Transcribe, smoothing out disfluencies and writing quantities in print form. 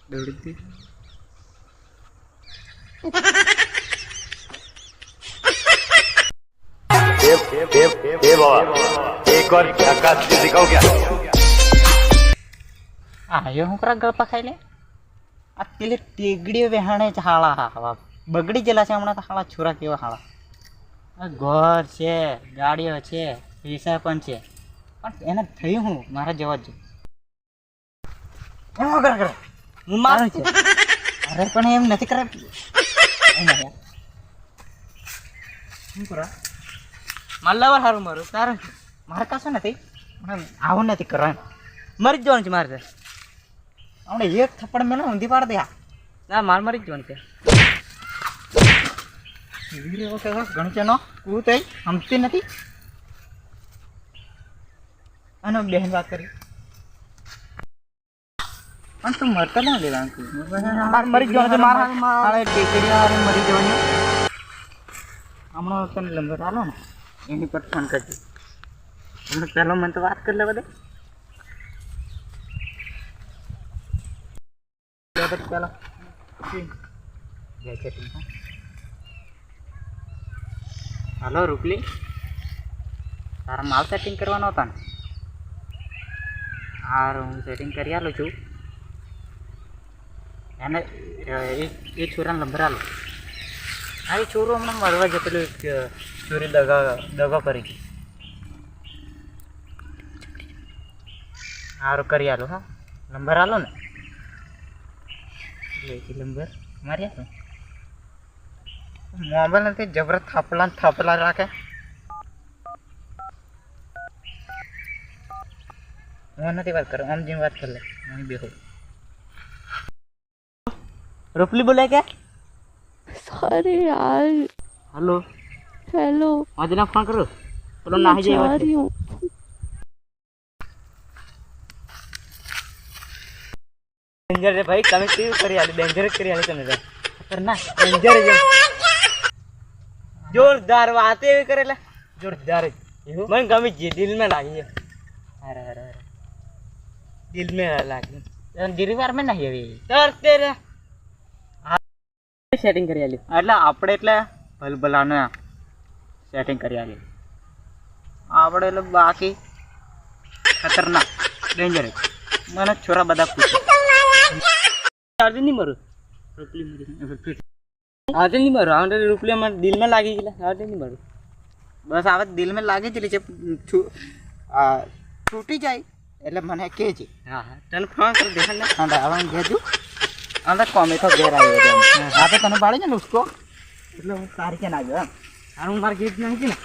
દોડી एक और झकास दिखाओ क्या આયો હું કરા ગળપા ખાઈ લે આ પેલી ટેગડીઓ વેહાણે જ હાળા હાવા બગડી ગયેલા છે હમણાં તો હાળા છોરા કેવા હાળા આ ઘર છે ગાડીઓ છે પૈસા પણ છે પણ એને થયું હું મારા જવા જ એમ કરા કરા હું મારું છે અરે પણ એમ નથી કરે શું કરા માલ્લાવાર સારું મારું તારું છે મારે કશું નથી આવું નથી કરવાનું મરી જ જવાનું છે મારે હમણાં એક થપ્પડ મેં ઊંધી પાડ દે ના માર મરી જ જવાનું છે ગણચેનો તું તો સમજતી નથી અને બહેન વાત કરી પણ તું મરતા ના લેવાનું મારે મરી જવાનું છે મારા ટેકડી મરી જવાનું હમણાં તને નંબર આલો ને એની પર ફોન કરજો હમણાં પહેલો મને તો વાત કરી લે બધે પેલા હાલો રૂપલી તારા માલ સેટિંગ કરવાનો હતા ને હા હું સેટિંગ કરી આલું છું એને એ છોરાનો નંબર આલો હા એ છોરો હમણાં મરવા જતો પેલું ચોરી દગો કરી સારું કરી આલો હા નંબર આલો ને નંબર મારી આપો મોબાઈલ નથી જબરત થાપલા રાખે હું નથી વાત કરું આમ જેમ વાત કરી લે હું બેહો રૂપલી બોલે કે अरे यार हेलो हेलो आज ना फोन करो बोलो ना ही जा रही हूँ डेंजर है भाई તમે કેવું કરી આલી ડેન્જર કરી આલી તમે ખતરનાક ડેન્જર છે જોરદાર વાત એવી કરેલા જોરદાર મને ગમી જે દિલ में લાગી અરે અરે અરે દિલ में લાગી દિલવાર में નહીં આવી સર તેરે સેટિંગ કરી આલી એટલે આપણે એટલે ભલભલાને સેટિંગ કરી આલી આપણે એટલે બાકી ખતરનાક ડેન્જર મને છોરા બધા પૂછે આજે નહીં મારું રૂપલી મરી આજે નહીં મારું આજે રૂપલી અમારે દિલ में લાગી ગયેલા આજે નહીં મારું બસ આવે દિલ में લાગી ગયેલી છે છૂટી જાય એટલે મને કહે છે હા હા તને ફોન કરી દે ને હા આવવાનું કહેજો અંદર કોમે તો ઘેર આવ્યો આ તો તને પાડી છે ને ઉસકો એટલે હું તારી કે ના આવ્યો એમ હું મારે ગીત નાખી ને